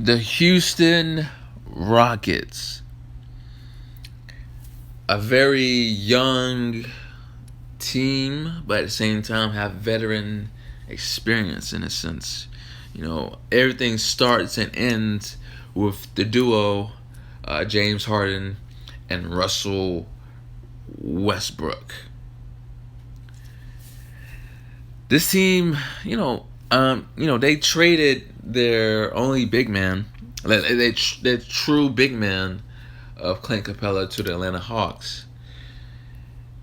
The Houston Rockets, a very young team, but at the same time have veteran experience in a sense. Everything starts and ends with the duo, James Harden and Russell Westbrook. This team, they traded their only big man, their true big man of Clint Capella to the Atlanta Hawks,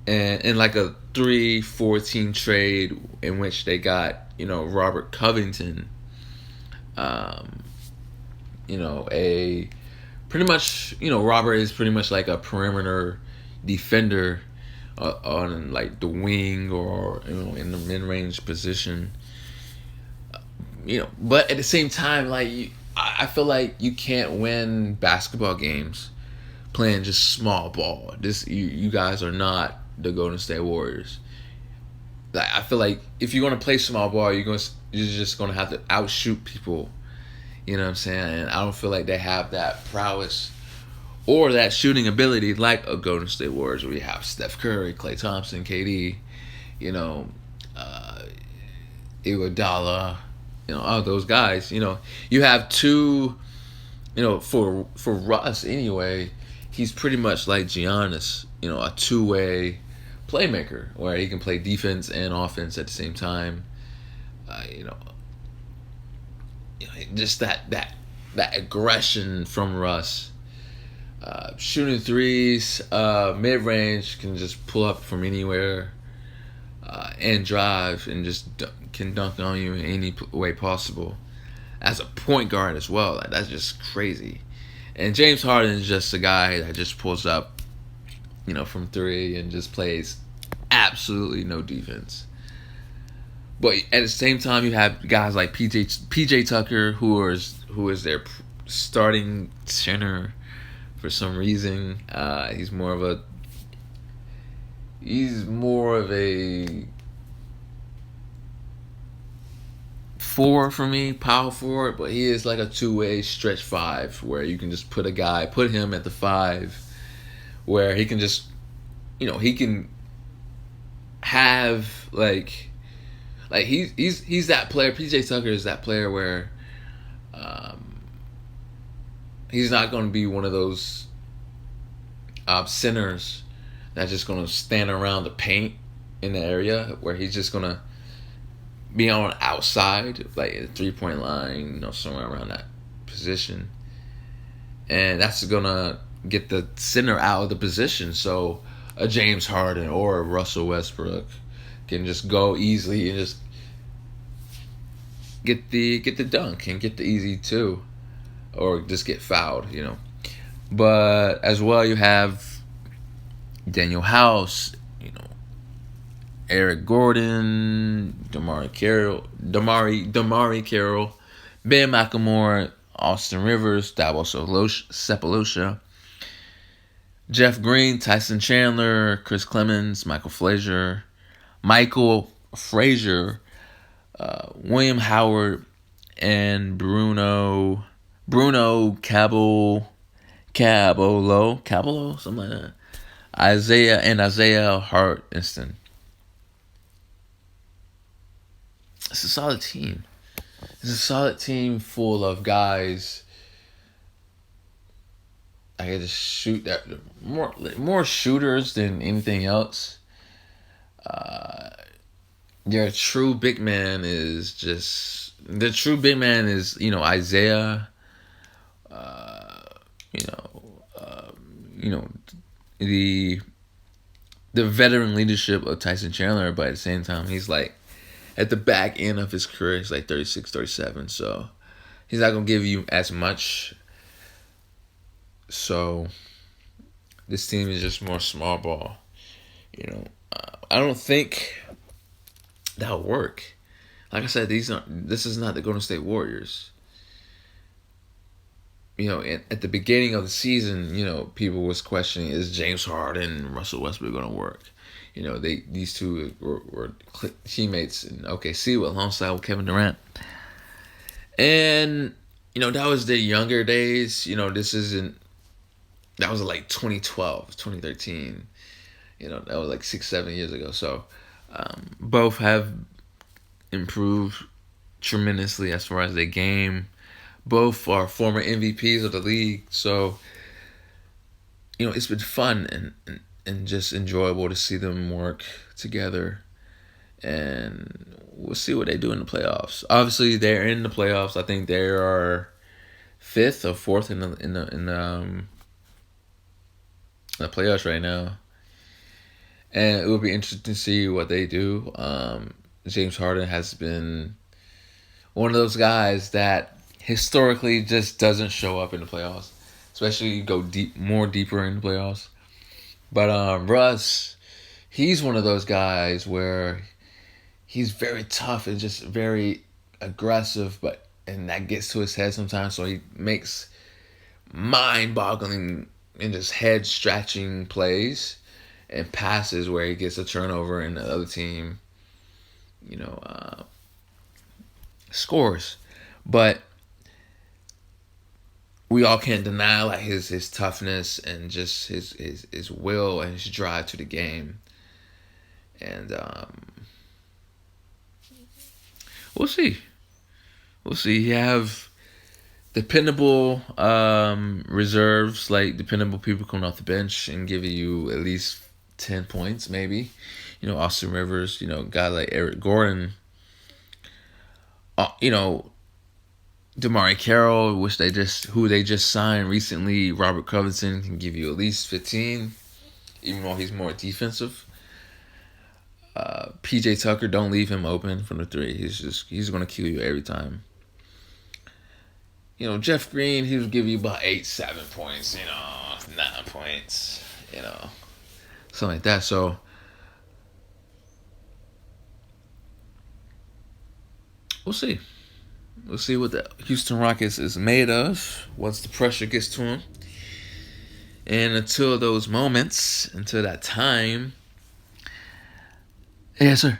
and in like a 3-14 trade in which they got Robert Covington, a pretty much Robert is pretty much like a perimeter defender on like the wing or in the mid-range position. But at the same time, I feel like you can't win basketball games playing just small ball. You guys are not the Golden State Warriors. I feel like if you're gonna play small ball, you're just gonna have to outshoot people. You know what I'm saying? And I don't feel like they have that prowess or that shooting ability like a Golden State Warriors, where you have Steph Curry, Klay Thompson, KD, Iguodala, all those guys. You have two. For Russ anyway, he's pretty much like Giannis. A two-way playmaker where he can play defense and offense at the same time. Just that aggression from Russ. Shooting threes, mid-range, can just pull up from anywhere and drive and just can dunk on you in any way possible. As a point guard as well, that's just crazy. And James Harden is just a guy that just pulls up, from three and just plays absolutely no defense. But at the same time, you have guys like PJ Tucker, who is their starting center for some reason. He's more of a four for me, power forward, but he is like a two-way stretch five where you can just put him at the five, where he can just, he can have he's that player. PJ Tucker is that player where he's not going to be one of those centers that's just going to stand around the paint in the area, where he's just going to be on outside, like a 3-point line, somewhere around that position. And that's going to get the center out of the position. So a James Harden or a Russell Westbrook can just go easily and just get the dunk and get the easy two, or just get fouled, But as well, you have Daniel House, Eric Gordon, Damari Carroll, Ben McLemore, Austin Rivers, Dabo Cephalosha, Jeff Green, Tyson Chandler, Chris Clemens, Michael Frazier, William Howard, and Bruno Cabello, something like that. Isaiah Hartenstein. It's a solid team. It's a solid team full of guys. I get to shoot that more shooters than anything else. Their true big man is Isaiah. The veteran leadership of Tyson Chandler, but at the same time, he's like at the back end of his career. He's like 36, 37, so he's not gonna give you as much. So this team is just more small ball. I don't think that'll work. Like I said, this is not the Golden State Warriors. At the beginning of the season, people was questioning, is James Harden and Russell Westbrook going to work? These two were teammates in OKC alongside with Kevin Durant. And, that was the younger days. This isn't. That was like 2012, 2013. That was like 6, 7 years ago. So both have improved tremendously as far as their game. Both are former MVPs of the league. So it's been fun and just enjoyable to see them work together. And we'll see what they do in the playoffs. Obviously, they're in the playoffs. I think they are fifth or fourth in the playoffs right now. And it will be interesting to see what they do. James Harden has been one of those guys that historically just doesn't show up in the playoffs, especially go deeper in the playoffs. But Russ, he's one of those guys where he's very tough and just very aggressive, and that gets to his head sometimes. So he makes mind-boggling and just head-stretching plays and passes where he gets a turnover and the other team, scores. But we all can't deny like his toughness and just his will and his drive to the game. And we'll see. We'll see. You have dependable reserves, like dependable people coming off the bench and giving you at least 10 points, maybe. Austin Rivers, guy like Eric Gordon. DeMarre Carroll, who they just signed recently. Robert Covington can give you at least 15, even though he's more defensive. PJ Tucker, don't leave him open from the three. He's going to kill you every time. Jeff Green, he would give you about 8, 7 points. 9 points. Something like that. So we'll see. We'll see what the Houston Rockets is made of once the pressure gets to them. And until that time. Yes, sir.